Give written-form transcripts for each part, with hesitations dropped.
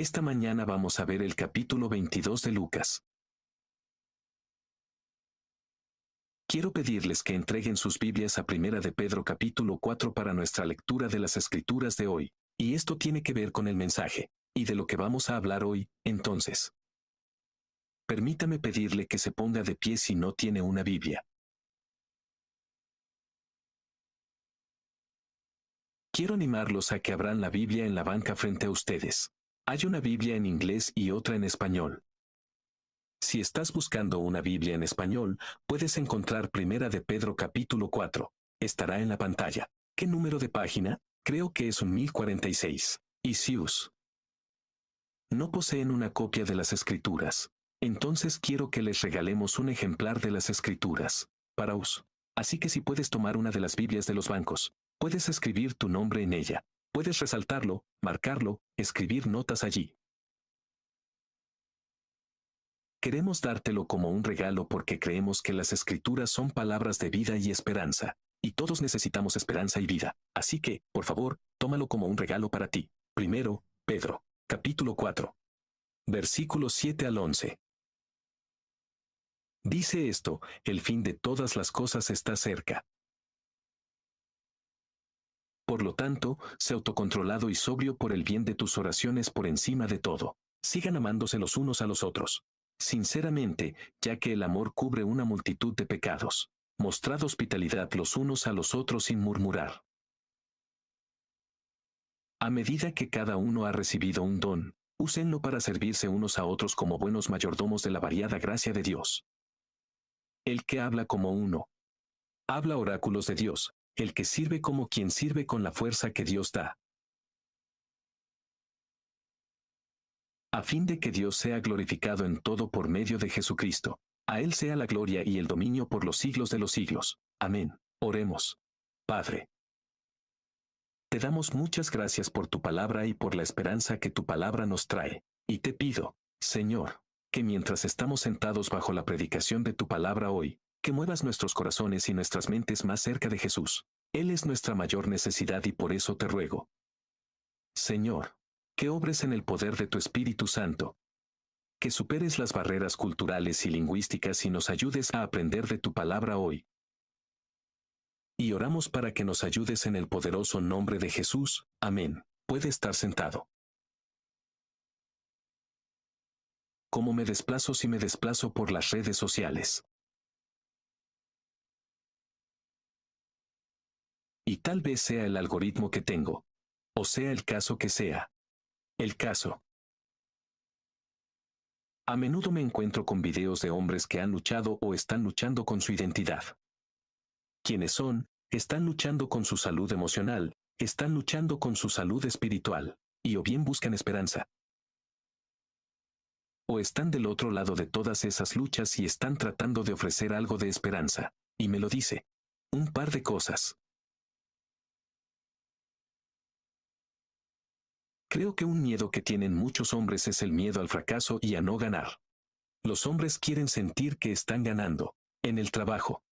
Esta mañana vamos a ver el capítulo 22 de Lucas. Quiero pedirles que entreguen sus Biblias a Primera de Pedro capítulo 4 para nuestra lectura de las Escrituras de hoy, y esto tiene que ver con el mensaje, y de lo que vamos a hablar hoy, entonces. Permítame pedirle que se ponga de pie si no tiene una Biblia. Quiero animarlos a que abran la Biblia en la banca frente a ustedes. Hay una Biblia en inglés y otra en español. Si estás buscando una Biblia en español, puedes encontrar Primera de Pedro capítulo 4. Estará en la pantalla. ¿Qué número de página? Creo que es un 1046. Y si no poseen una copia de las Escrituras, entonces quiero que les regalemos un ejemplar de las Escrituras, para us. Así que si puedes tomar una de las Biblias de los bancos, puedes escribir tu nombre en ella. Puedes resaltarlo, marcarlo, escribir notas allí. Queremos dártelo como un regalo porque creemos que las Escrituras son palabras de vida y esperanza, y todos necesitamos esperanza y vida, así que, por favor, tómalo como un regalo para ti. Primero, Pedro, capítulo 4. Versículos 7 al 11. Dice esto: el fin de todas las cosas está cerca. Por lo tanto, sé autocontrolado y sobrio por el bien de tus oraciones por encima de todo. Sigan amándose los unos a los otros. Sinceramente, ya que el amor cubre una multitud de pecados. Mostrad hospitalidad los unos a los otros sin murmurar. A medida que cada uno ha recibido un don, úsenlo para servirse unos a otros como buenos mayordomos de la variada gracia de Dios. El que habla como uno, habla oráculos de Dios. El que sirve como quien sirve con la fuerza que Dios da, a fin de que Dios sea glorificado en todo por medio de Jesucristo. A Él sea la gloria y el dominio por los siglos de los siglos. Amén. Oremos. Padre, te damos muchas gracias por tu palabra y por la esperanza que tu palabra nos trae. Y te pido, Señor, que mientras estamos sentados bajo la predicación de tu palabra hoy, que muevas nuestros corazones y nuestras mentes más cerca de Jesús. Él es nuestra mayor necesidad y por eso te ruego, Señor, que obres en el poder de tu Espíritu Santo, que superes las barreras culturales y lingüísticas y nos ayudes a aprender de tu palabra hoy. Y oramos para que nos ayudes en el poderoso nombre de Jesús. Amén. Puede estar sentado. ¿Cómo me desplazo si me desplazo por las redes sociales? Y tal vez sea el algoritmo que tengo, o sea el caso que sea. El caso. A menudo me encuentro con videos de hombres que han luchado o están luchando con su identidad. ¿Quiénes son? Están luchando con su salud emocional, están luchando con su salud espiritual, y o bien buscan esperanza. O están del otro lado de todas esas luchas y están tratando de ofrecer algo de esperanza. Y me lo dice. Un par de cosas. Creo que un miedo que tienen muchos hombres es el miedo al fracaso y a no ganar. Los hombres quieren sentir que están ganando. En el trabajo.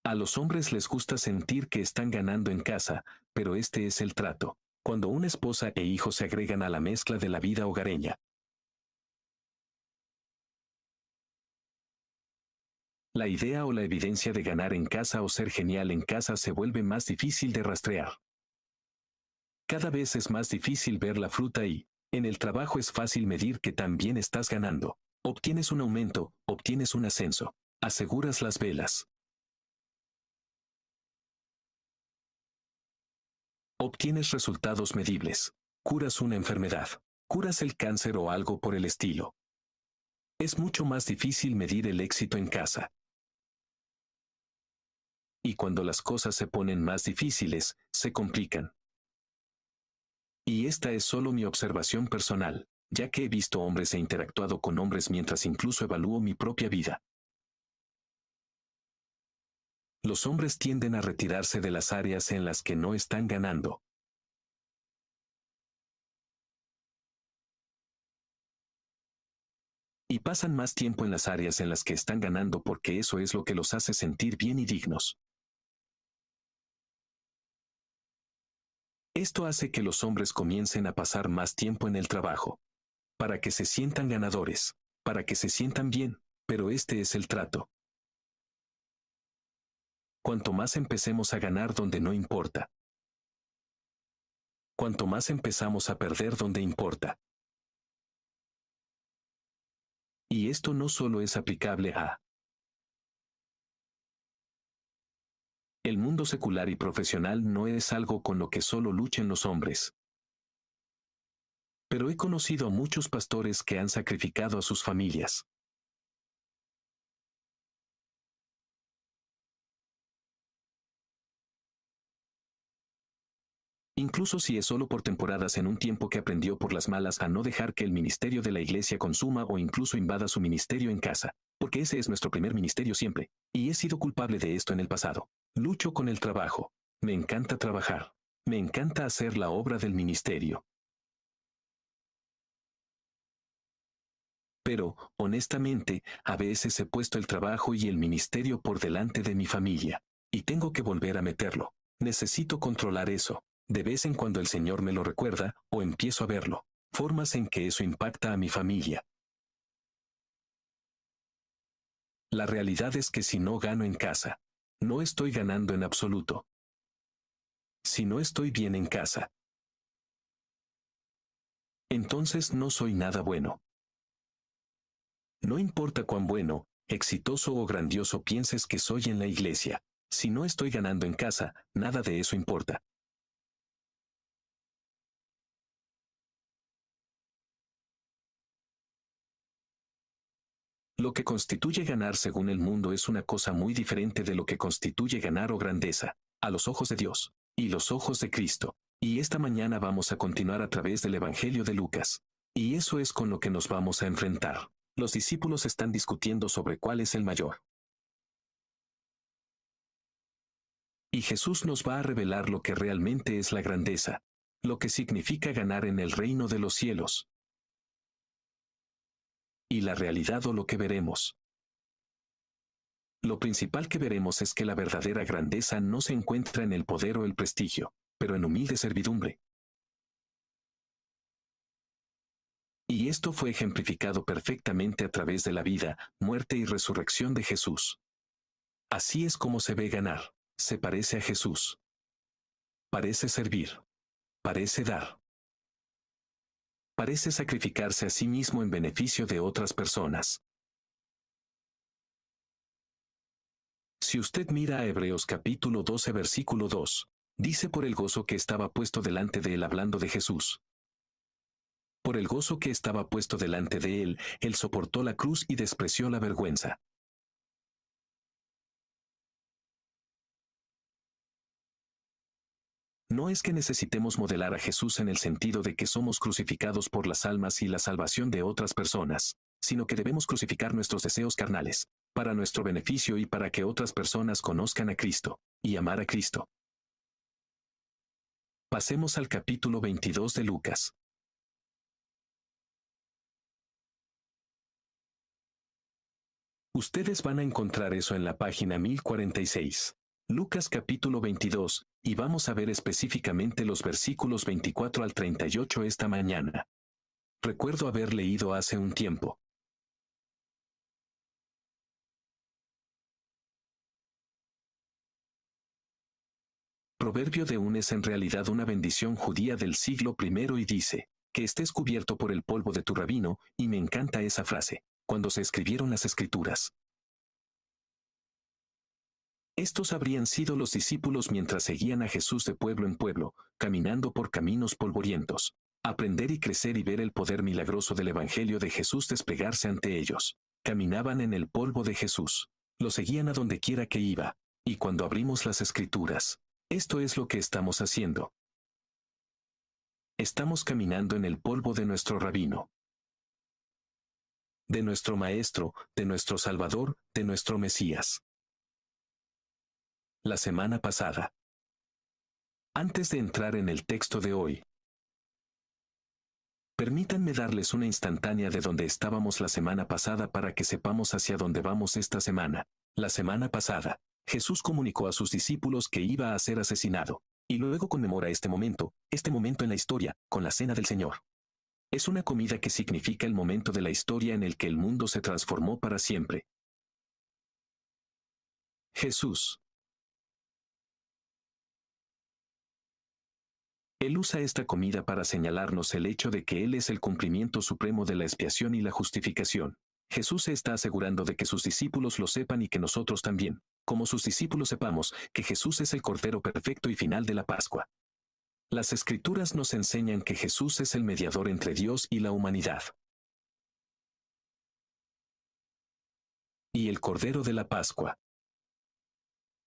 A los hombres les gusta sentir que están ganando en casa, pero este es el trato. Cuando una esposa e hijos se agregan a la mezcla de la vida hogareña. La idea o la evidencia de ganar en casa o ser genial en casa se vuelve más difícil de rastrear. Cada vez es más difícil ver la fruta y, en el trabajo es fácil medir que también estás ganando. Obtienes un aumento, obtienes un ascenso, aseguras las velas. Obtienes resultados medibles. Curas una enfermedad. Curas el cáncer o algo por el estilo. Es mucho más difícil medir el éxito en casa. Y cuando las cosas se ponen más difíciles, se complican. Y esta es solo mi observación personal, ya que he visto hombres e interactuado con hombres mientras incluso evalúo mi propia vida. Los hombres tienden a retirarse de las áreas en las que no están ganando. Y pasan más tiempo en las áreas en las que están ganando porque eso es lo que los hace sentir bien y dignos. Esto hace que los hombres comiencen a pasar más tiempo en el trabajo, para que se sientan ganadores, para que se sientan bien, pero este es el trato. Cuanto más empecemos a ganar donde no importa, cuanto más empezamos a perder donde importa. Y esto no solo es aplicable a el mundo secular y profesional, no es algo con lo que solo luchen los hombres. Pero he conocido a muchos pastores que han sacrificado a sus familias. Incluso si es solo por temporadas, en un tiempo que aprendió por las malas a no dejar que el ministerio de la iglesia consuma o incluso invada su ministerio en casa, porque ese es nuestro primer ministerio siempre, y he sido culpable de esto en el pasado. Lucho con el trabajo. Me encanta trabajar. Me encanta hacer la obra del ministerio. Pero, honestamente, a veces he puesto el trabajo y el ministerio por delante de mi familia, y tengo que volver a meterlo. Necesito controlar eso. De vez en cuando el Señor me lo recuerda, o empiezo a verlo, formas en que eso impacta a mi familia. La realidad es que si no gano en casa, no estoy ganando en absoluto. Si no estoy bien en casa, entonces no soy nada bueno. No importa cuán bueno, exitoso o grandioso pienses que soy en la iglesia, si no estoy ganando en casa, nada de eso importa. Lo que constituye ganar según el mundo es una cosa muy diferente de lo que constituye ganar o grandeza, a los ojos de Dios, y los ojos de Cristo. Y esta mañana vamos a continuar a través del Evangelio de Lucas. Y eso es con lo que nos vamos a enfrentar. Los discípulos están discutiendo sobre cuál es el mayor. Y Jesús nos va a revelar lo que realmente es la grandeza, lo que significa ganar en el reino de los cielos. Y la realidad o lo que veremos. Lo principal que veremos es que la verdadera grandeza no se encuentra en el poder o el prestigio, pero en humilde servidumbre. Y esto fue ejemplificado perfectamente a través de la vida, muerte y resurrección de Jesús. Así es como se ve ganar. Se parece a Jesús. Parece servir. Parece dar. Parece sacrificarse a sí mismo en beneficio de otras personas. Si usted mira a Hebreos capítulo 12 versículo 2, dice: por el gozo que estaba puesto delante de él, hablando de Jesús. Por el gozo que estaba puesto delante de él, él soportó la cruz y despreció la vergüenza. No es que necesitemos modelar a Jesús en el sentido de que somos crucificados por las almas y la salvación de otras personas, sino que debemos crucificar nuestros deseos carnales, para nuestro beneficio y para que otras personas conozcan a Cristo, y amar a Cristo. Pasemos al capítulo 22 de Lucas. Ustedes van a encontrar eso en la página 1046. Lucas capítulo 22, y vamos a ver específicamente los versículos 24 al 38 esta mañana. Recuerdo haber leído hace un tiempo. Proverbio de un es en realidad una bendición judía del siglo I y dice: que estés cubierto por el polvo de tu rabino, y me encanta esa frase, cuando se escribieron las Escrituras. Estos habrían sido los discípulos mientras seguían a Jesús de pueblo en pueblo, caminando por caminos polvorientos. Aprender y crecer y ver el poder milagroso del Evangelio de Jesús desplegarse ante ellos. Caminaban en el polvo de Jesús. Lo seguían a donde quiera que iba. Y cuando abrimos las Escrituras, esto es lo que estamos haciendo. Estamos caminando en el polvo de nuestro rabino, de nuestro Maestro, de nuestro Salvador, de nuestro Mesías. La semana pasada. Antes de entrar en el texto de hoy, permítanme darles una instantánea de donde estábamos la semana pasada para que sepamos hacia dónde vamos esta semana. La semana pasada, Jesús comunicó a sus discípulos que iba a ser asesinado. Y luego conmemora este momento en la historia, con la Cena del Señor. Es una comida que significa el momento de la historia en el que el mundo se transformó para siempre. Jesús. Él usa esta comida para señalarnos el hecho de que Él es el cumplimiento supremo de la expiación y la justificación. Jesús se está asegurando de que sus discípulos lo sepan y que nosotros también, como sus discípulos, sepamos que Jesús es el Cordero perfecto y final de la Pascua. Las Escrituras nos enseñan que Jesús es el mediador entre Dios y la humanidad. Y el Cordero de la Pascua,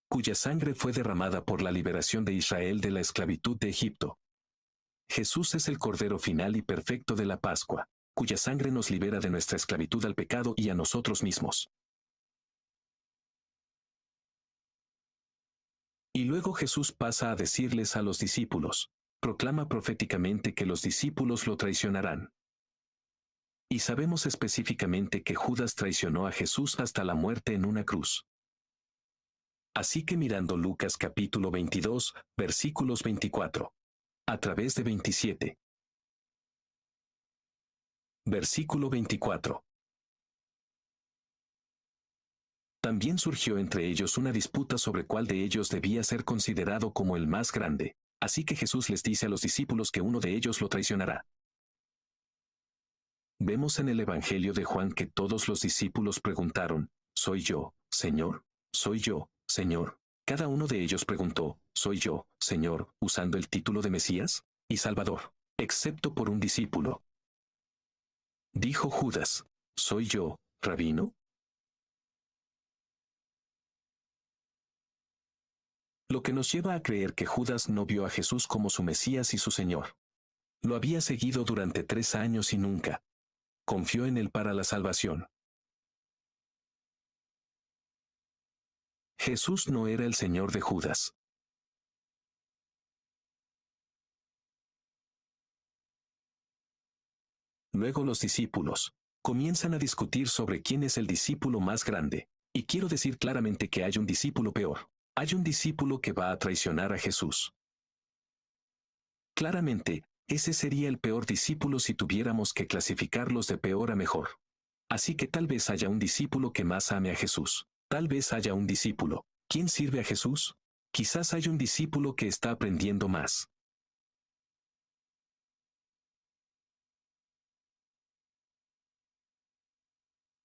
cuya sangre fue derramada por la liberación de Israel de la esclavitud de Egipto. Jesús es el Cordero final y perfecto de la Pascua, cuya sangre nos libera de nuestra esclavitud al pecado y a nosotros mismos. Y luego Jesús pasa a decirles a los discípulos, proclama proféticamente que los discípulos lo traicionarán. Y sabemos específicamente que Judas traicionó a Jesús hasta la muerte en una cruz. Así que mirando Lucas capítulo 22, versículos 24. A través de 27. Versículo 24. También surgió entre ellos una disputa sobre cuál de ellos debía ser considerado como el más grande. Así que Jesús les dice a los discípulos que uno de ellos lo traicionará. Vemos en el Evangelio de Juan que todos los discípulos preguntaron, ¿soy yo, Señor? ¿Soy yo, Señor? Cada uno de ellos preguntó, ¿soy yo, Señor?, usando el título de Mesías y Salvador, excepto por un discípulo. Dijo Judas, ¿soy yo, Rabino? Lo que nos lleva a creer que Judas no vio a Jesús como su Mesías y su Señor. Lo había seguido durante 3 años y nunca confió en él para la salvación. Jesús no era el Señor de Judas. Luego los discípulos comienzan a discutir sobre quién es el discípulo más grande, y quiero decir claramente que hay un discípulo peor. Hay un discípulo que va a traicionar a Jesús. Claramente, ese sería el peor discípulo si tuviéramos que clasificarlos de peor a mejor. Así que tal vez haya un discípulo que más ame a Jesús. Tal vez haya un discípulo. ¿Quién sirve a Jesús? Quizás haya un discípulo que está aprendiendo más.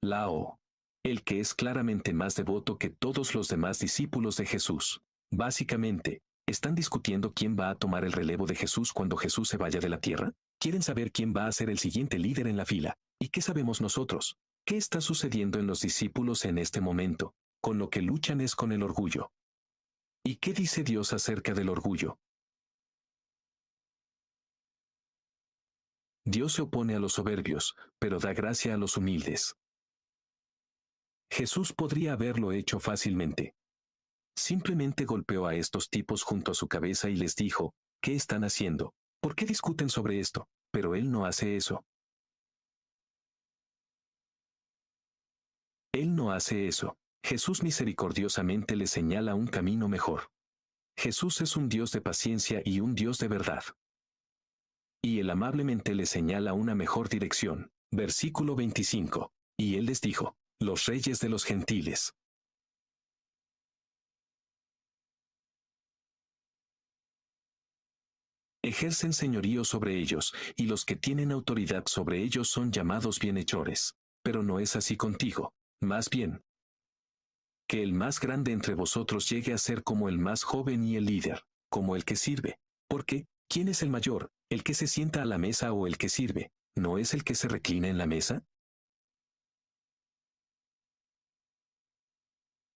Lao. El que es claramente más devoto que todos los demás discípulos de Jesús. Básicamente, ¿están discutiendo quién va a tomar el relevo de Jesús cuando Jesús se vaya de la tierra? ¿Quieren saber quién va a ser el siguiente líder en la fila? ¿Y qué sabemos nosotros? ¿Qué está sucediendo en los discípulos en este momento? Con lo que luchan es con el orgullo. ¿Y qué dice Dios acerca del orgullo? Dios se opone a los soberbios, pero da gracia a los humildes. Jesús podría haberlo hecho fácilmente. Simplemente golpeó a estos tipos junto a su cabeza y les dijo, ¿qué están haciendo? ¿Por qué discuten sobre esto? Pero Él no hace eso. Él no hace eso. Jesús misericordiosamente le señala un camino mejor. Jesús es un Dios de paciencia y un Dios de verdad. Y Él amablemente le señala una mejor dirección. Versículo 25. Y Él les dijo, los reyes de los gentiles ejercen señorío sobre ellos, y los que tienen autoridad sobre ellos son llamados bienhechores. Pero no es así contigo. Más bien, que el más grande entre vosotros llegue a ser como el más joven y el líder, como el que sirve. Porque, ¿quién es el mayor, el que se sienta a la mesa o el que sirve? ¿No es el que se reclina en la mesa?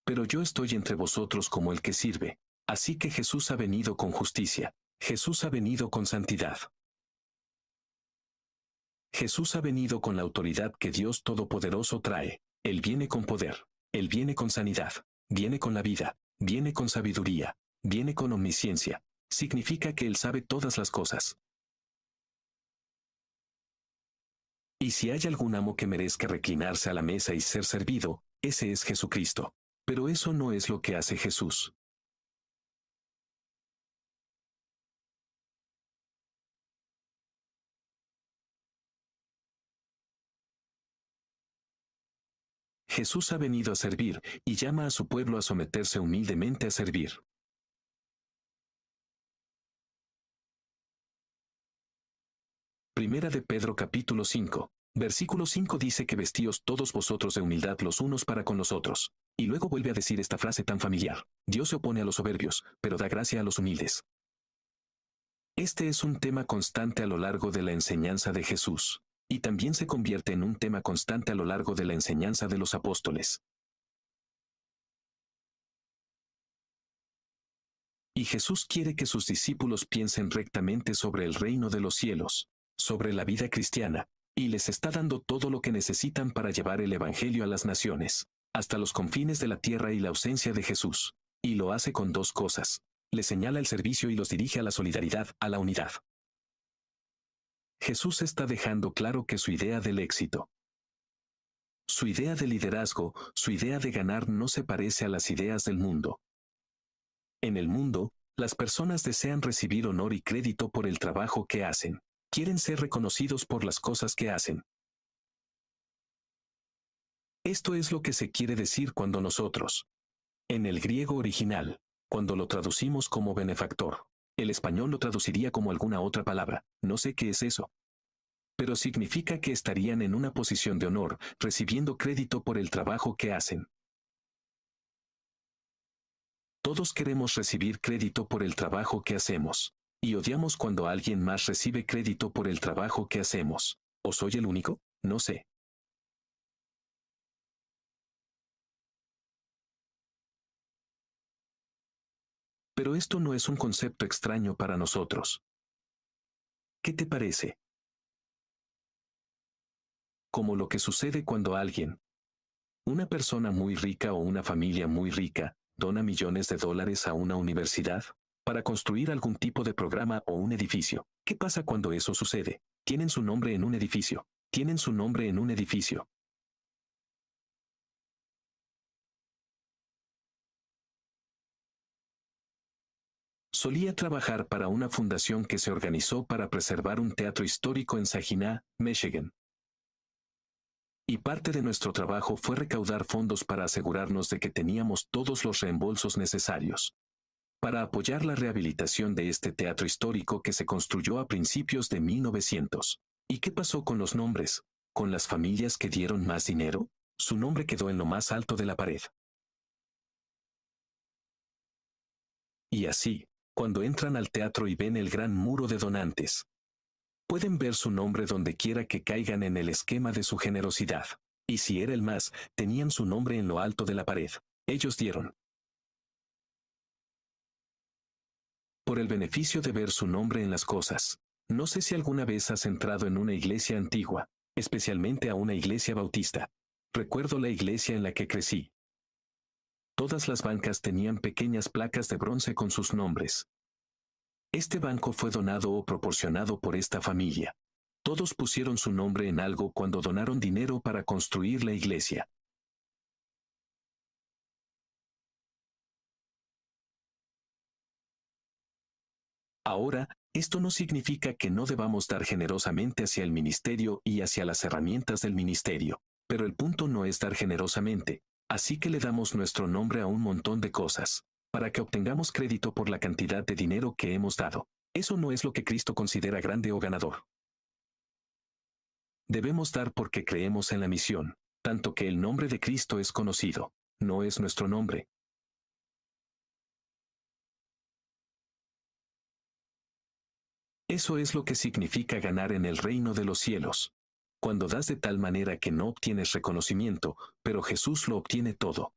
Pero yo estoy entre vosotros como el que sirve. Así que Jesús ha venido con justicia. Jesús ha venido con santidad. Jesús ha venido con la autoridad que Dios Todopoderoso trae. Él viene con poder. Él viene con sanidad. Viene con la vida. Viene con sabiduría. Viene con omnisciencia. Significa que Él sabe todas las cosas. Y si hay algún amo que merezca reclinarse a la mesa y ser servido, ese es Jesucristo. Pero eso no es lo que hace Jesús. Jesús ha venido a servir, y llama a su pueblo a someterse humildemente a servir. Primera de Pedro capítulo 5, versículo 5 dice que vestíos todos vosotros de humildad los unos para con los otros. Y luego vuelve a decir esta frase tan familiar: Dios se opone a los soberbios, pero da gracia a los humildes. Este es un tema constante a lo largo de la enseñanza de Jesús, y también se convierte en un tema constante a lo largo de la enseñanza de los apóstoles. Y Jesús quiere que sus discípulos piensen rectamente sobre el reino de los cielos, sobre la vida cristiana, y les está dando todo lo que necesitan para llevar el Evangelio a las naciones, hasta los confines de la tierra y la ausencia de Jesús. Y lo hace con dos cosas: les señala el servicio y los dirige a la solidaridad, a la unidad. Jesús está dejando claro que su idea del éxito, su idea de liderazgo, su idea de ganar no se parece a las ideas del mundo. En el mundo, las personas desean recibir honor y crédito por el trabajo que hacen. Quieren ser reconocidos por las cosas que hacen. Esto es lo que se quiere decir cuando nosotros, en el griego original, cuando lo traducimos como benefactor, el español lo traduciría como alguna otra palabra, no sé qué es eso. Pero significa que estarían en una posición de honor, recibiendo crédito por el trabajo que hacen. Todos queremos recibir crédito por el trabajo que hacemos, y odiamos cuando alguien más recibe crédito por el trabajo que hacemos. ¿O soy el único? No sé. Pero esto no es un concepto extraño para nosotros. ¿Qué te parece? Como lo que sucede cuando alguien, una persona muy rica o una familia muy rica, dona millones de dólares a una universidad para construir algún tipo de programa o un edificio. ¿Qué pasa cuando eso sucede? Tienen su nombre en un edificio. Tienen su nombre en un edificio. Solía trabajar para una fundación que se organizó para preservar un teatro histórico en Saginaw, Michigan. Y parte de nuestro trabajo fue recaudar fondos para asegurarnos de que teníamos todos los reembolsos necesarios para apoyar la rehabilitación de este teatro histórico que se construyó a principios de 1900. ¿Y qué pasó con los nombres? ¿Con las familias que dieron más dinero? Su nombre quedó en lo más alto de la pared. Y así, cuando entran al teatro y ven el gran muro de donantes, pueden ver su nombre donde quiera que caigan en el esquema de su generosidad. Y si era el más, tenían su nombre en lo alto de la pared. Ellos dieron. Por el beneficio de ver su nombre en las cosas. No sé si alguna vez has entrado en una iglesia antigua, especialmente a una iglesia bautista. Recuerdo la iglesia en la que crecí. Todas las bancas tenían pequeñas placas de bronce con sus nombres. Este banco fue donado o proporcionado por esta familia. Todos pusieron su nombre en algo cuando donaron dinero para construir la iglesia. Ahora, esto no significa que no debamos dar generosamente hacia el ministerio y hacia las herramientas del ministerio. Pero el punto no es dar generosamente, así que le damos nuestro nombre a un montón de cosas, para que obtengamos crédito por la cantidad de dinero que hemos dado. Eso no es lo que Cristo considera grande o ganador. Debemos dar porque creemos en la misión, tanto que el nombre de Cristo es conocido, no es nuestro nombre. Eso es lo que significa ganar en el reino de los cielos. Cuando das de tal manera que no obtienes reconocimiento, pero Jesús lo obtiene todo.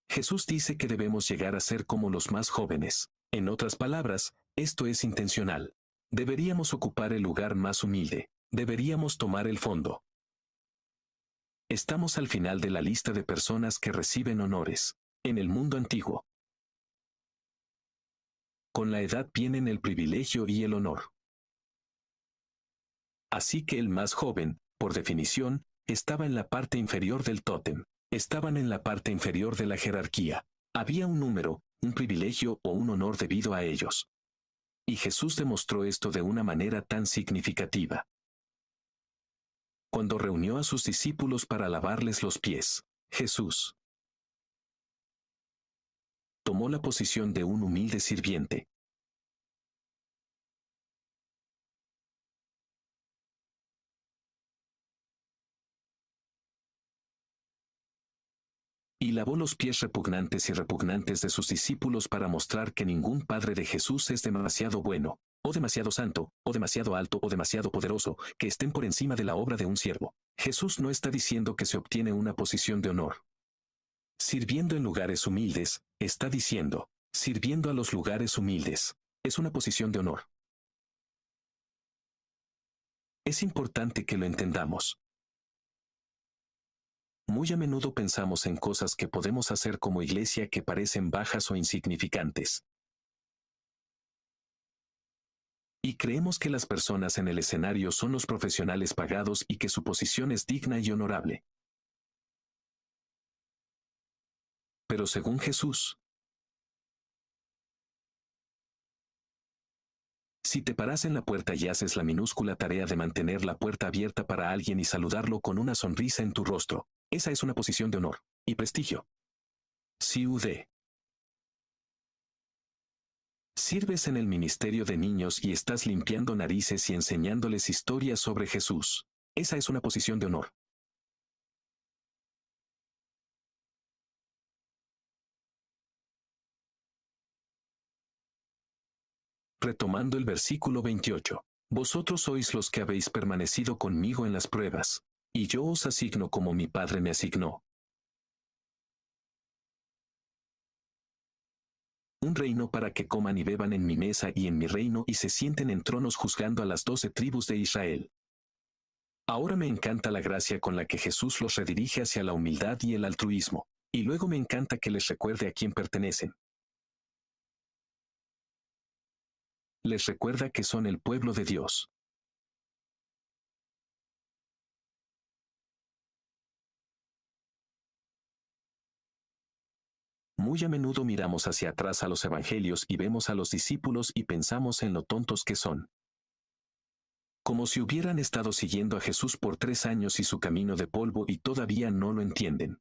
Jesús dice que debemos llegar a ser como los más jóvenes. En otras palabras, esto es intencional. Deberíamos ocupar el lugar más humilde. Deberíamos tomar el fondo. Estamos al final de la lista de personas que reciben honores. En el mundo antiguo, con la edad vienen el privilegio y el honor. Así que el más joven, por definición, estaba en la parte inferior del tótem. Estaban en la parte inferior de la jerarquía. Había un número, un privilegio o un honor debido a ellos. Y Jesús demostró esto de una manera tan significativa. Cuando reunió a sus discípulos para lavarles los pies, Jesús tomó la posición de un humilde sirviente. Y lavó los pies repugnantes de sus discípulos para mostrar que ningún padre de Jesús es demasiado bueno, o demasiado santo, o demasiado alto, o demasiado poderoso, que estén por encima de la obra de un siervo. Jesús no está diciendo que se obtiene una posición de honor sirviendo en lugares humildes, está diciendo, sirviendo a los lugares humildes. Es una posición de honor. Es importante que lo entendamos. Muy a menudo pensamos en cosas que podemos hacer como iglesia que parecen bajas o insignificantes. Y creemos que las personas en el escenario son los profesionales pagados y que su posición es digna y honorable. Pero según Jesús, si te paras en la puerta y haces la minúscula tarea de mantener la puerta abierta para alguien y saludarlo con una sonrisa en tu rostro, esa es una posición de honor y prestigio. CUD. Sirves en el ministerio de niños y estás limpiando narices y enseñándoles historias sobre Jesús. Esa es una posición de honor. Retomando el versículo 28. Vosotros sois los que habéis permanecido conmigo en las pruebas, y yo os asigno como mi Padre me asignó. Un reino para que coman y beban en mi mesa y en mi reino y se sienten en tronos juzgando a las 12 tribus de Israel. Ahora me encanta la gracia con la que Jesús los redirige hacia la humildad y el altruismo, y luego me encanta que les recuerde a quién pertenecen. Les recuerda que son el pueblo de Dios. Muy a menudo miramos hacia atrás a los evangelios y vemos a los discípulos y pensamos en lo tontos que son. Como si hubieran estado siguiendo a Jesús por 3 años y su camino de polvo y todavía no lo entienden.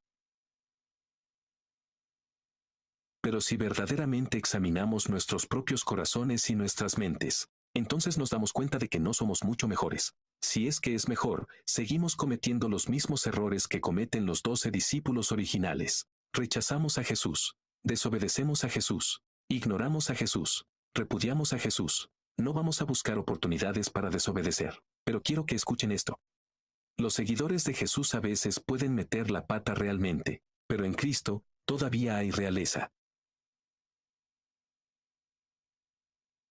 Pero si verdaderamente examinamos nuestros propios corazones y nuestras mentes, entonces nos damos cuenta de que no somos mucho mejores. Si es que es mejor, seguimos cometiendo los mismos errores que cometen los 12 discípulos originales. Rechazamos a Jesús, desobedecemos a Jesús, ignoramos a Jesús, repudiamos a Jesús. No vamos a buscar oportunidades para desobedecer. Pero quiero que escuchen esto. Los seguidores de Jesús a veces pueden meter la pata realmente, pero en Cristo, todavía hay realeza.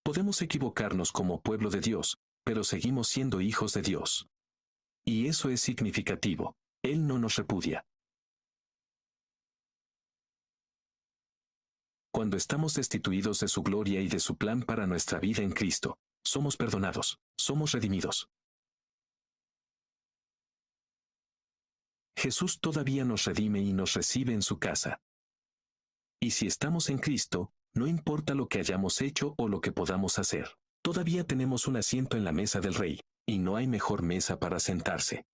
Podemos equivocarnos como pueblo de Dios, pero seguimos siendo hijos de Dios. Y eso es significativo. Él no nos repudia. Cuando estamos destituidos de su gloria y de su plan para nuestra vida en Cristo, somos perdonados, somos redimidos. Jesús todavía nos redime y nos recibe en su casa. Y si estamos en Cristo, no importa lo que hayamos hecho o lo que podamos hacer, todavía tenemos un asiento en la mesa del Rey, y no hay mejor mesa para sentarse.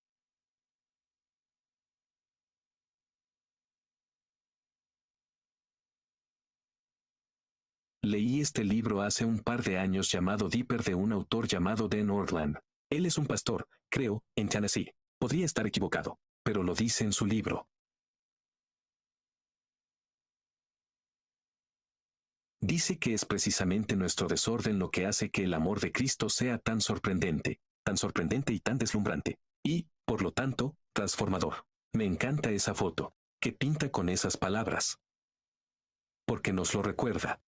Leí este libro hace un par de años llamado Deeper de un autor llamado Dan Ortland. Él es un pastor, creo, en Tennessee. Podría estar equivocado, pero lo dice en su libro. Dice que es precisamente nuestro desorden lo que hace que el amor de Cristo sea tan sorprendente y tan deslumbrante, y, por lo tanto, transformador. Me encanta esa foto, que pinta con esas palabras. Porque nos lo recuerda.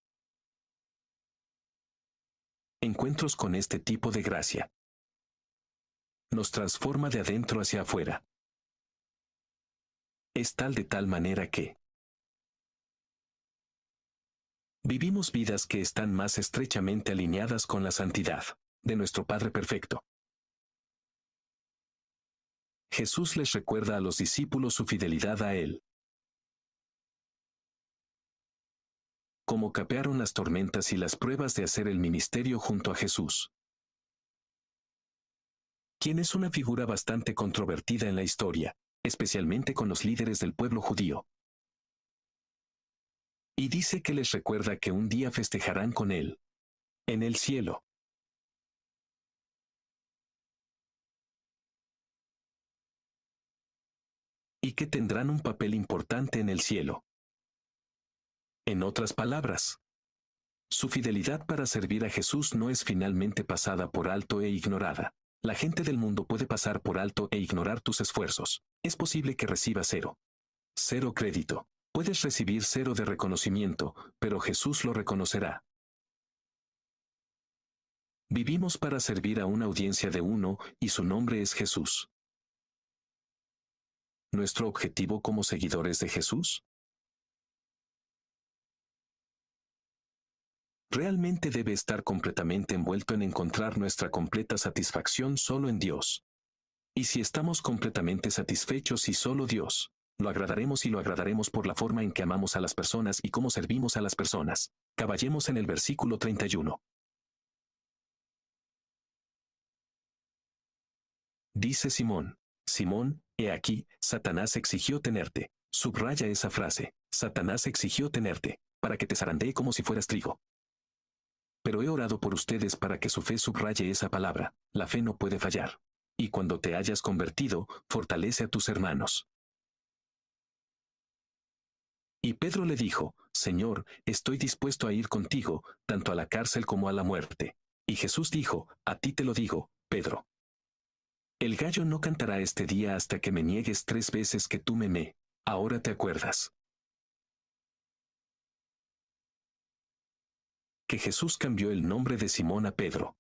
Encuentros con este tipo de gracia. Nos transforma de adentro hacia afuera. Es tal de tal manera que vivimos vidas que están más estrechamente alineadas con la santidad de nuestro Padre Perfecto. Jesús les recuerda a los discípulos su fidelidad a Él. Cómo capearon las tormentas y las pruebas de hacer el ministerio junto a Jesús. quien es una figura bastante controvertida en la historia, especialmente con los líderes del pueblo judío. Y dice que les recuerda que un día festejarán con él en el cielo. Y que tendrán un papel importante en el cielo. En otras palabras, su fidelidad para servir a Jesús no es finalmente pasada por alto e ignorada. La gente del mundo puede pasar por alto e ignorar tus esfuerzos. Es posible que recibas cero. Cero crédito. Puedes recibir cero de reconocimiento, pero Jesús lo reconocerá. Vivimos para servir a una audiencia de uno, y su nombre es Jesús. ¿Nuestro objetivo como seguidores de Jesús? Realmente debe estar completamente envuelto en encontrar nuestra completa satisfacción solo en Dios. Y si estamos completamente satisfechos y solo Dios, lo agradaremos y lo agradaremos por la forma en que amamos a las personas y cómo servimos a las personas. Caballemos en el versículo 31. Dice Simón: Simón, he aquí, Satanás exigió tenerte. Subraya esa frase: Satanás exigió tenerte, para que te zarandee como si fueras trigo. Pero he orado por ustedes para que su fe subraye esa palabra. La fe no puede fallar. Y cuando te hayas convertido, fortalece a tus hermanos. Y Pedro le dijo: Señor, estoy dispuesto a ir contigo, tanto a la cárcel como a la muerte. Y Jesús dijo: A ti te lo digo, Pedro. El gallo no cantará este día hasta que me niegues 3 veces que tú me. Ahora te acuerdas que Jesús cambió el nombre de Simón a Pedro.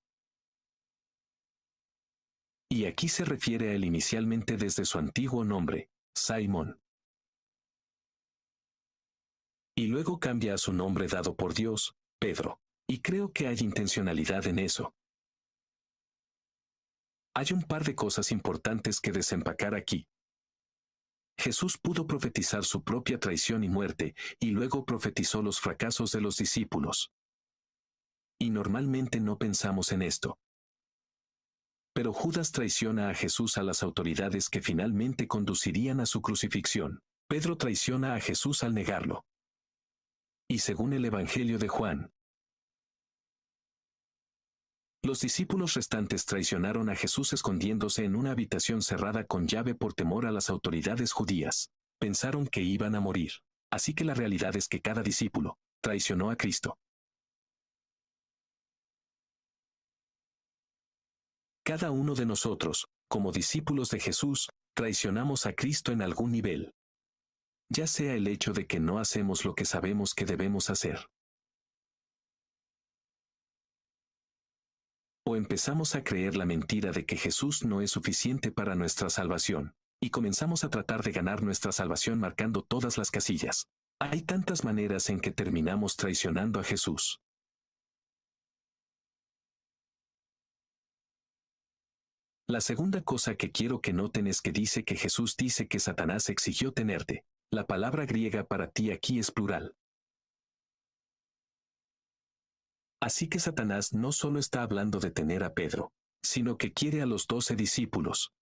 Y aquí se refiere a él inicialmente desde su antiguo nombre, Simón. Y luego cambia a su nombre dado por Dios, Pedro. Y creo que hay intencionalidad en eso. Hay un par de cosas importantes que desempacar aquí. Jesús pudo profetizar su propia traición y muerte, y luego profetizó los fracasos de los discípulos. Y normalmente no pensamos en esto. Pero Judas traiciona a Jesús a las autoridades que finalmente conducirían a su crucifixión. Pedro traiciona a Jesús al negarlo. Y según el Evangelio de Juan, los discípulos restantes traicionaron a Jesús escondiéndose en una habitación cerrada con llave por temor a las autoridades judías. Pensaron que iban a morir. Así que la realidad es que cada discípulo traicionó a Cristo. Cada uno de nosotros, como discípulos de Jesús, traicionamos a Cristo en algún nivel. Ya sea el hecho de que no hacemos lo que sabemos que debemos hacer, o empezamos a creer la mentira de que Jesús no es suficiente para nuestra salvación, y comenzamos a tratar de ganar nuestra salvación marcando todas las casillas. Hay tantas maneras en que terminamos traicionando a Jesús. La segunda cosa que quiero que noten es que dice que Jesús dice que Satanás exigió tenerte. La palabra griega para ti aquí es plural. Así que Satanás no solo está hablando de tener a Pedro, sino que quiere a los 12 discípulos.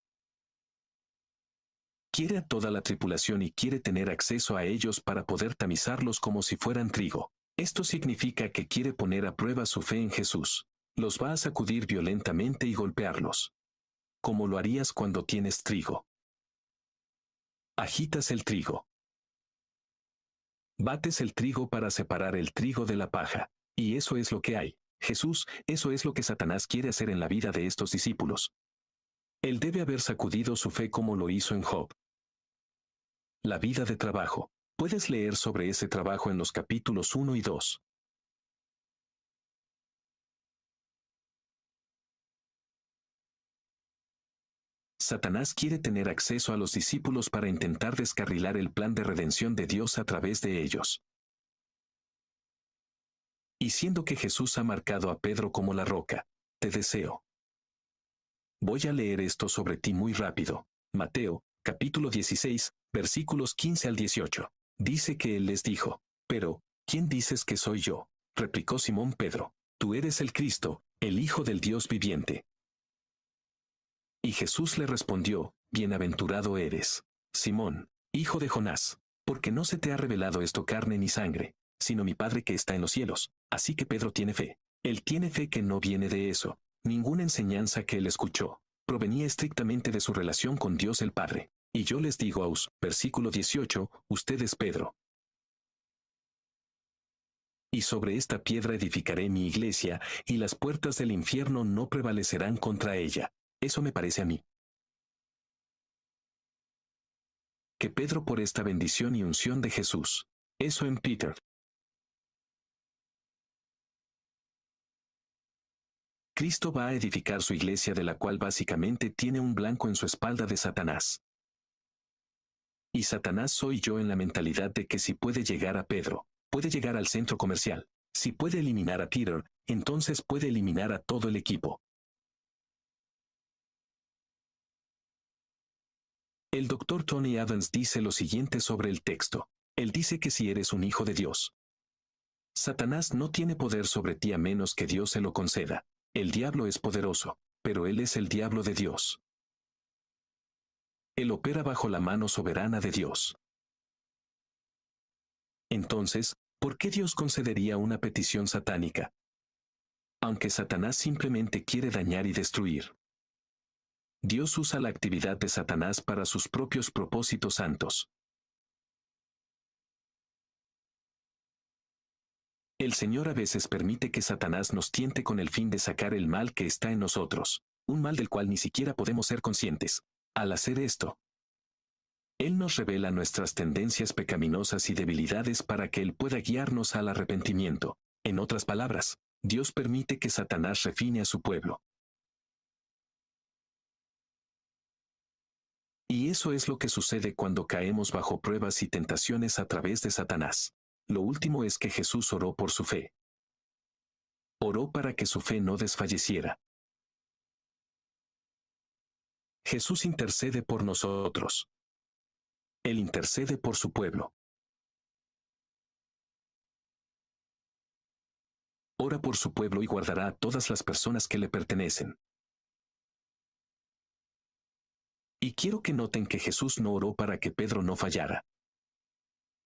Quiere a toda la tripulación y quiere tener acceso a ellos para poder tamizarlos como si fueran trigo. Esto significa que quiere poner a prueba su fe en Jesús. Los va a sacudir violentamente y golpearlos. Como lo harías cuando tienes trigo. Agitas el trigo. Bates el trigo para separar el trigo de la paja. Y eso es lo que hay. Jesús, eso es lo que Satanás quiere hacer en la vida de estos discípulos. Él debe haber sacudido su fe como lo hizo en Job. La vida de trabajo. Puedes leer sobre ese trabajo en los capítulos 1 y 2. Satanás quiere tener acceso a los discípulos para intentar descarrilar el plan de redención de Dios a través de ellos. Y siendo que Jesús ha marcado a Pedro como la roca, te deseo. Voy a leer esto sobre ti muy rápido. Mateo, capítulo 16, versículos 15 al 18. Dice que él les dijo: Pero, ¿quién dices que soy yo? Replicó Simón Pedro: Tú eres el Cristo, el Hijo del Dios viviente. Y Jesús le respondió, Bienaventurado eres, Simón, hijo de Jonás, porque no se te ha revelado esto carne ni sangre, sino mi Padre que está en los cielos. Así que Pedro tiene fe. Él tiene fe que no viene de eso. Ninguna enseñanza que él escuchó provenía estrictamente de su relación con Dios el Padre. Y yo les digo a versículo 18, usted es Pedro. Y sobre esta piedra edificaré mi iglesia, y las puertas del infierno no prevalecerán contra ella. Eso me parece a mí. Que Pedro por esta bendición y unción de Jesús. Eso en Peter. Cristo va a edificar su iglesia de la cual básicamente tiene un blanco en su espalda de Satanás. Y Satanás soy yo en la mentalidad de que si puede llegar a Pedro, puede llegar al centro comercial. Si puede eliminar a Peter, entonces puede eliminar a todo el equipo. El doctor Tony Evans dice lo siguiente sobre el texto. Él dice que si eres un hijo de Dios, Satanás no tiene poder sobre ti a menos que Dios se lo conceda. El diablo es poderoso, pero él es el diablo de Dios. Él opera bajo la mano soberana de Dios. Entonces, ¿por qué Dios concedería una petición satánica? Aunque Satanás simplemente quiere dañar y destruir. Dios usa la actividad de Satanás para sus propios propósitos santos. El Señor a veces permite que Satanás nos tiente con el fin de sacar el mal que está en nosotros, un mal del cual ni siquiera podemos ser conscientes. Al hacer esto, Él nos revela nuestras tendencias pecaminosas y debilidades para que Él pueda guiarnos al arrepentimiento. En otras palabras, Dios permite que Satanás refine a su pueblo. Y eso es lo que sucede cuando caemos bajo pruebas y tentaciones a través de Satanás. Lo último es que Jesús oró por su fe. Oró para que su fe no desfalleciera. Jesús intercede por nosotros. Él intercede por su pueblo. Ora por su pueblo y guardará a todas las personas que le pertenecen. Y quiero que noten que Jesús no oró para que Pedro no fallara.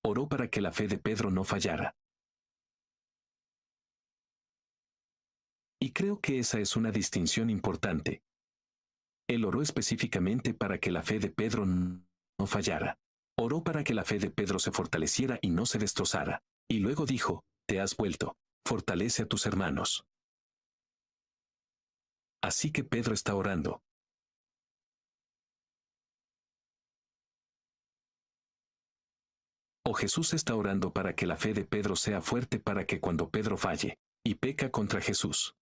Oró para que la fe de Pedro no fallara. Y creo que esa es una distinción importante. Él oró específicamente para que la fe de Pedro no fallara. Oró para que la fe de Pedro se fortaleciera y no se destrozara. Y luego dijo, te has vuelto, fortalece a tus hermanos. Así que Pedro está orando. O Jesús está orando para que la fe de Pedro sea fuerte para que cuando Pedro falle y peca contra Jesús,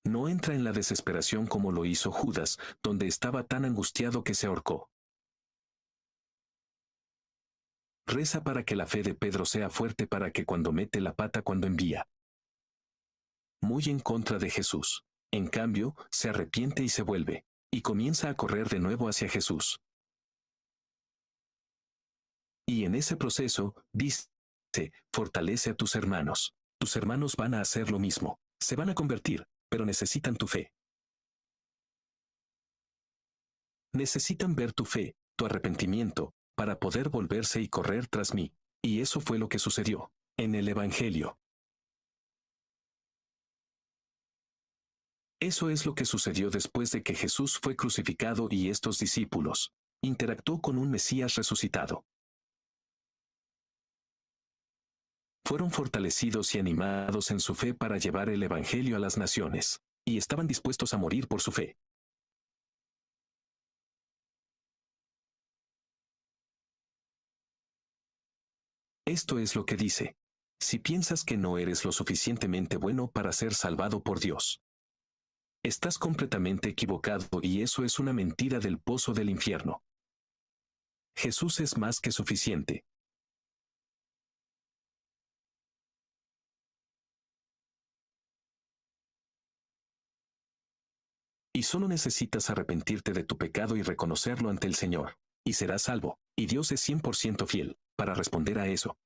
no entra en la desesperación como lo hizo Judas, donde estaba tan angustiado que se ahorcó. Reza para que la fe de Pedro sea fuerte para que cuando mete la pata cuando envía muy en contra de Jesús, en cambio, se arrepiente y se vuelve, y comienza a correr de nuevo hacia Jesús. Y en ese proceso, dice, fortalece a tus hermanos. Tus hermanos van a hacer lo mismo, se van a convertir, pero necesitan tu fe. Necesitan ver tu fe, tu arrepentimiento, para poder volverse y correr tras mí. Y eso fue lo que sucedió en el Evangelio. Eso es lo que sucedió después de que Jesús fue crucificado y estos discípulos interactuó con un Mesías resucitado. Fueron fortalecidos y animados en su fe para llevar el Evangelio a las naciones, y estaban dispuestos a morir por su fe. Esto es lo que dice. Si piensas que no eres lo suficientemente bueno para ser salvado por Dios, estás completamente equivocado y eso es una mentira del pozo del infierno. Jesús es más que suficiente. Y solo necesitas arrepentirte de tu pecado y reconocerlo ante el Señor, y serás salvo, y Dios es 100% fiel para responder a eso.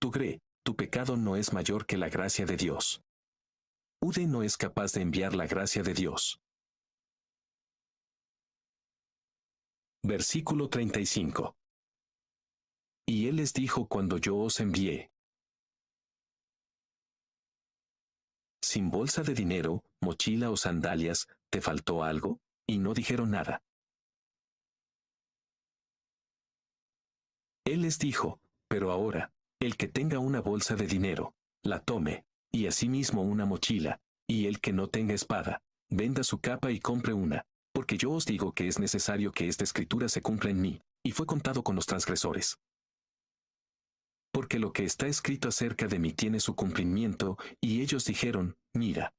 Tú cree, tu pecado no es mayor que la gracia de Dios. UD no es capaz de enviar la gracia de Dios. Versículo 35. Y él les dijo cuando yo os envié. Sin bolsa de dinero, mochila o sandalias, ¿te faltó algo? Y no dijeron nada. Él les dijo, pero ahora, el que tenga una bolsa de dinero, la tome, y asimismo una mochila, y el que no tenga espada, venda su capa y compre una, porque yo os digo que es necesario que esta escritura se cumpla en mí, y fue contado con los transgresores. Porque lo que está escrito acerca de mí tiene su cumplimiento, y ellos dijeron, mira.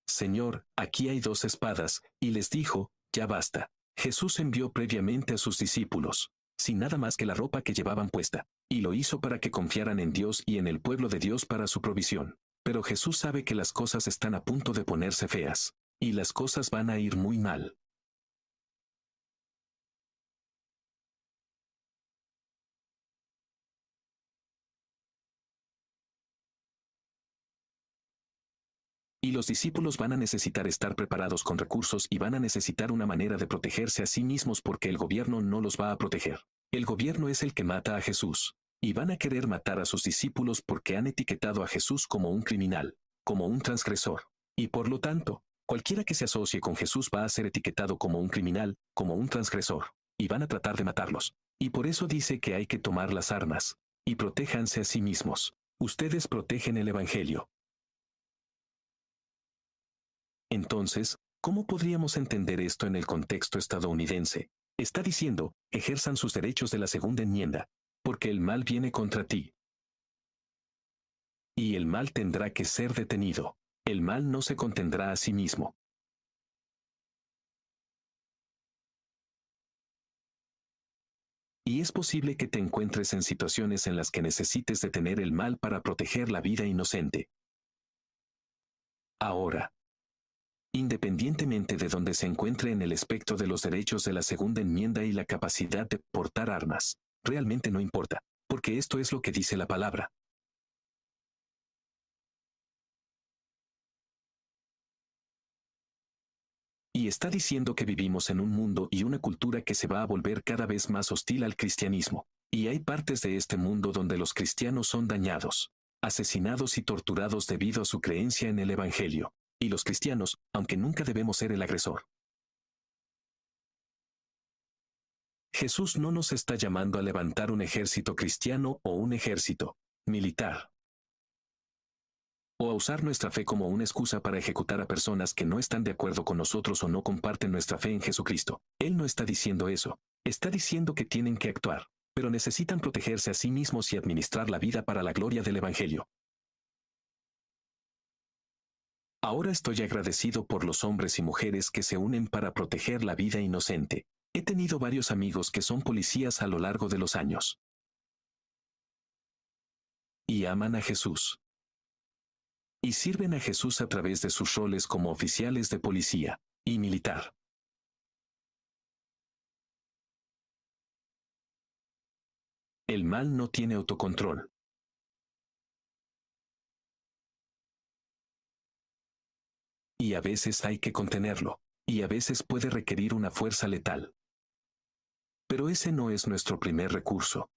Señor, aquí hay 2 espadas, y les dijo, ya basta. Jesús envió previamente a sus discípulos, sin nada más que la ropa que llevaban puesta, y lo hizo para que confiaran en Dios y en el pueblo de Dios para su provisión. Pero Jesús sabe que las cosas están a punto de ponerse feas, y las cosas van a ir muy mal. Y los discípulos van a necesitar estar preparados con recursos y van a necesitar una manera de protegerse a sí mismos porque el gobierno no los va a proteger. El gobierno es el que mata a Jesús. Y van a querer matar a sus discípulos porque han etiquetado a Jesús como un criminal, como un transgresor. Y por lo tanto, cualquiera que se asocie con Jesús va a ser etiquetado como un criminal, como un transgresor. Y van a tratar de matarlos. Y por eso dice que hay que tomar las armas. Y protéjanse a sí mismos. Ustedes protegen el Evangelio. Entonces, ¿cómo podríamos entender esto en el contexto estadounidense? Está diciendo, ejerzan sus derechos de la segunda enmienda, porque el mal viene contra ti. Y el mal tendrá que ser detenido. El mal no se contendrá a sí mismo. Y es posible que te encuentres en situaciones en las que necesites detener el mal para proteger la vida inocente. Ahora, independientemente de donde se encuentre en el espectro de los derechos de la segunda enmienda y la capacidad de portar armas, realmente no importa, porque esto es lo que dice la palabra. Y está diciendo que vivimos en un mundo y una cultura que se va a volver cada vez más hostil al cristianismo. Y hay partes de este mundo donde los cristianos son dañados, asesinados y torturados debido a su creencia en el Evangelio. Y los cristianos, aunque nunca debemos ser el agresor. Jesús no nos está llamando a levantar un ejército cristiano o un ejército militar. O a usar nuestra fe como una excusa para ejecutar a personas que no están de acuerdo con nosotros o no comparten nuestra fe en Jesucristo. Él no está diciendo eso. Está diciendo que tienen que actuar, pero necesitan protegerse a sí mismos y administrar la vida para la gloria del Evangelio. Ahora estoy agradecido por los hombres y mujeres que se unen para proteger la vida inocente. He tenido varios amigos que son policías a lo largo de los años. Y aman a Jesús. Y sirven a Jesús a través de sus roles como oficiales de policía y militar. El mal no tiene autocontrol. Y a veces hay que contenerlo, y a veces puede requerir una fuerza letal. Pero ese no es nuestro primer recurso.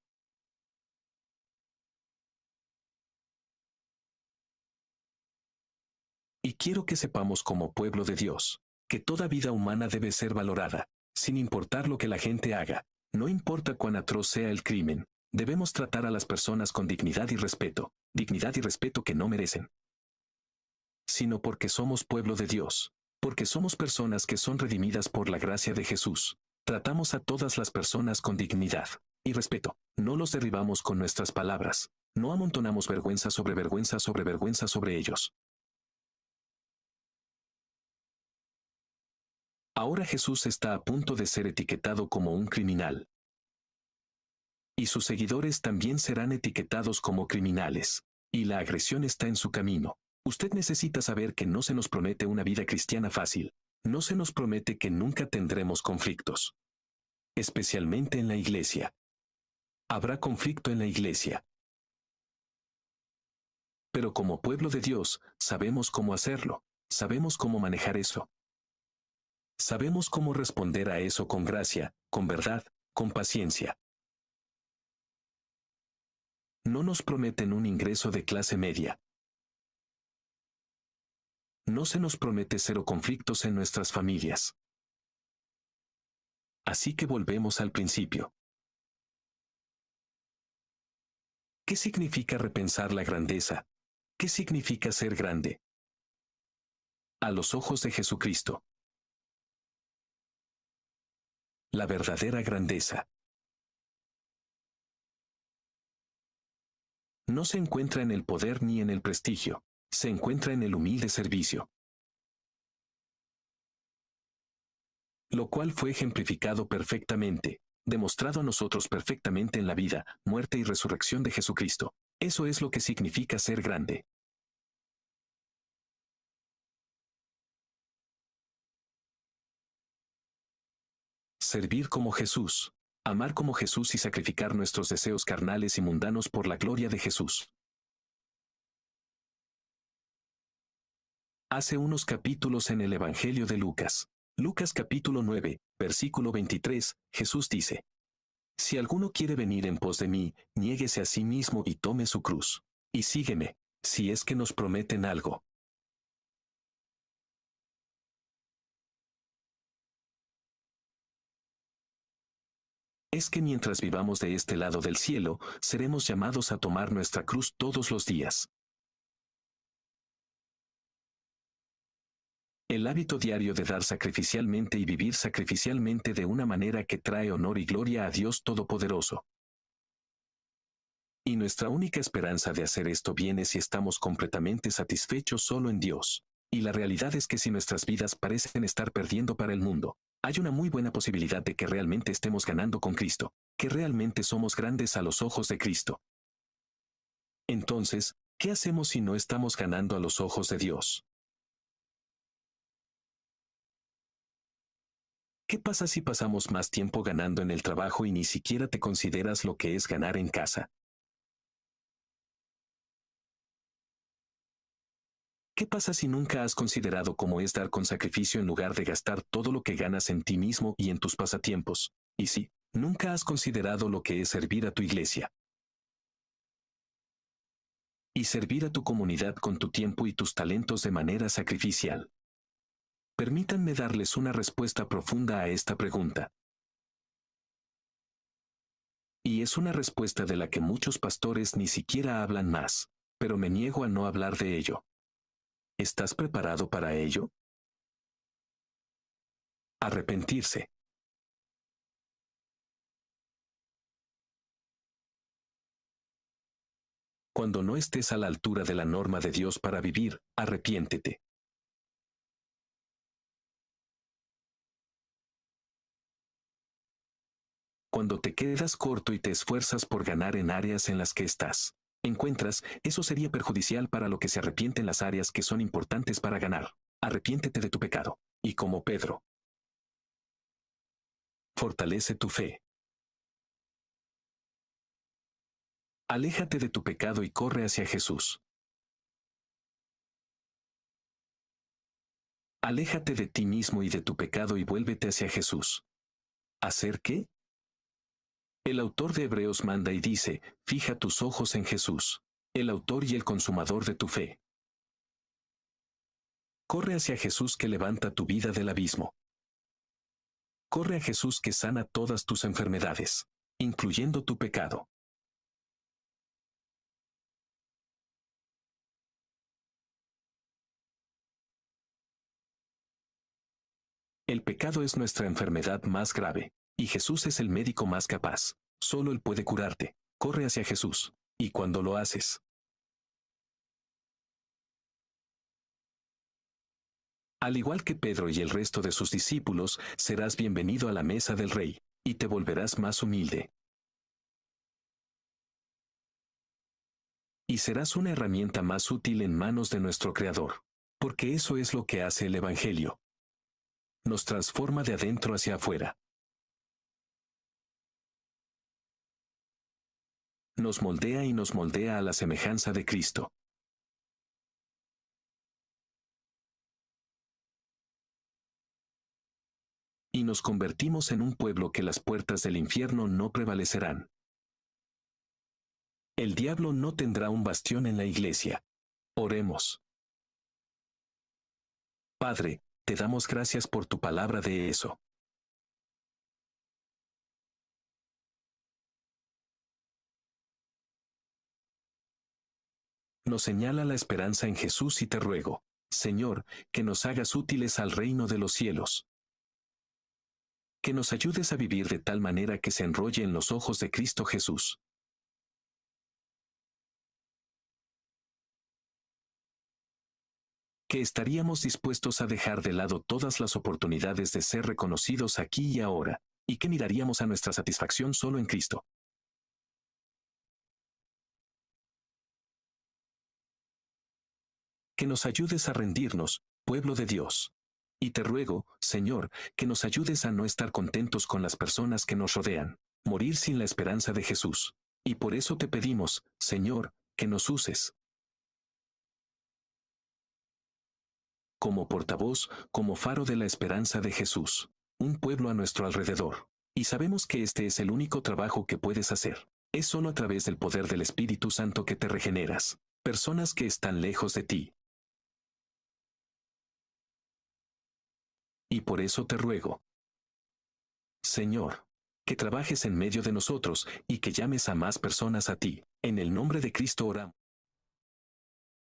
Y quiero que sepamos como pueblo de Dios, que toda vida humana debe ser valorada, sin importar lo que la gente haga, no importa cuán atroz sea el crimen, debemos tratar a las personas con dignidad y respeto que no merecen. Sino porque somos pueblo de Dios, porque somos personas que son redimidas por la gracia de Jesús. Tratamos a todas las personas con dignidad y respeto. No los derribamos con nuestras palabras. No amontonamos vergüenza sobre ellos. Ahora Jesús está a punto de ser etiquetado como un criminal. Y sus seguidores también serán etiquetados como criminales. Y la agresión está en su camino. Usted necesita saber que no se nos promete una vida cristiana fácil. No se nos promete que nunca tendremos conflictos. Especialmente en la iglesia. Habrá conflicto en la iglesia. Pero como pueblo de Dios, sabemos cómo hacerlo, sabemos cómo manejar eso. Sabemos cómo responder a eso con gracia, con verdad, con paciencia. No nos prometen un ingreso de clase media. No se nos promete cero conflictos en nuestras familias. Así que volvemos al principio. ¿Qué significa repensar la grandeza? ¿Qué significa ser grande? A los ojos de Jesucristo. La verdadera grandeza no se encuentra en el poder ni en el prestigio, se encuentra en el humilde servicio. Lo cual fue ejemplificado perfectamente, demostrado a nosotros perfectamente en la vida, muerte y resurrección de Jesucristo. Eso es lo que significa ser grande. Servir como Jesús. Amar como Jesús y sacrificar nuestros deseos carnales y mundanos por la gloria de Jesús. Hace unos capítulos en el Evangelio de Lucas. Lucas capítulo 9, versículo 23, Jesús dice: Si alguno quiere venir en pos de mí, niéguese a sí mismo y tome su cruz. Y sígueme, si es que nos prometen algo. Es que mientras vivamos de este lado del cielo, seremos llamados a tomar nuestra cruz todos los días. El hábito diario de dar sacrificialmente y vivir sacrificialmente de una manera que trae honor y gloria a Dios Todopoderoso. Y nuestra única esperanza de hacer esto viene si estamos completamente satisfechos solo en Dios. Y la realidad es que si nuestras vidas parecen estar perdiendo para el mundo, hay una muy buena posibilidad de que realmente estemos ganando con Cristo, que realmente somos grandes a los ojos de Cristo. Entonces, ¿qué hacemos si no estamos ganando a los ojos de Dios? ¿Qué pasa si pasamos más tiempo ganando en el trabajo y ni siquiera te consideras lo que es ganar en casa? ¿Qué pasa si nunca has considerado cómo es dar con sacrificio en lugar de gastar todo lo que ganas en ti mismo y en tus pasatiempos? Y si nunca has considerado lo que es servir a tu iglesia y servir a tu comunidad con tu tiempo y tus talentos de manera sacrificial. Permítanme darles una respuesta profunda a esta pregunta. Y es una respuesta de la que muchos pastores ni siquiera hablan más, pero me niego a no hablar de ello. ¿Estás preparado para ello? Arrepentirse. Cuando no estés a la altura de la norma de Dios para vivir, arrepiéntete. Cuando te quedas corto y te esfuerzas por ganar en áreas en las que encuentras, eso sería perjudicial para lo que se arrepiente en las áreas que son importantes para ganar. Arrepiéntete de tu pecado. Y como Pedro, fortalece tu fe. Aléjate de tu pecado y corre hacia Jesús. Aléjate de ti mismo y de tu pecado y vuélvete hacia Jesús. ¿Hacer qué? El autor de Hebreos manda y dice: fija tus ojos en Jesús, el autor y el consumador de tu fe. Corre hacia Jesús que levanta tu vida del abismo. Corre a Jesús que sana todas tus enfermedades, incluyendo tu pecado. El pecado es nuestra enfermedad más grave, y Jesús es el médico más capaz. Solo Él puede curarte. Corre hacia Jesús, y cuando lo haces, al igual que Pedro y el resto de sus discípulos, serás bienvenido a la mesa del Rey, y te volverás más humilde. Y serás una herramienta más útil en manos de nuestro Creador. Porque eso es lo que hace el Evangelio. Nos transforma de adentro hacia afuera. Nos moldea y nos moldea a la semejanza de Cristo. y nos convertimos en un pueblo que las puertas del infierno no prevalecerán. El diablo no tendrá un bastión en la iglesia. Oremos. Padre, te damos gracias por tu palabra de eso. Nos señala la esperanza en Jesús y te ruego, Señor, que nos hagas útiles al reino de los cielos. Que nos ayudes a vivir de tal manera que se enrolle en los ojos de Cristo Jesús. Que estaríamos dispuestos a dejar de lado todas las oportunidades de ser reconocidos aquí y ahora, y que miraríamos a nuestra satisfacción solo en Cristo. Que nos ayudes a rendirnos, pueblo de Dios. Y te ruego, Señor, que nos ayudes a no estar contentos con las personas que nos rodean, morir sin la esperanza de Jesús. Y por eso te pedimos, Señor, que nos uses como portavoz, como faro de la esperanza de Jesús, un pueblo a nuestro alrededor. Y sabemos que este es el único trabajo que puedes hacer. Es solo a través del poder del Espíritu Santo que te regeneras. Personas que están lejos de ti. Y por eso te ruego, Señor, que trabajes en medio de nosotros y que llames a más personas a ti. En el nombre de Cristo oramos.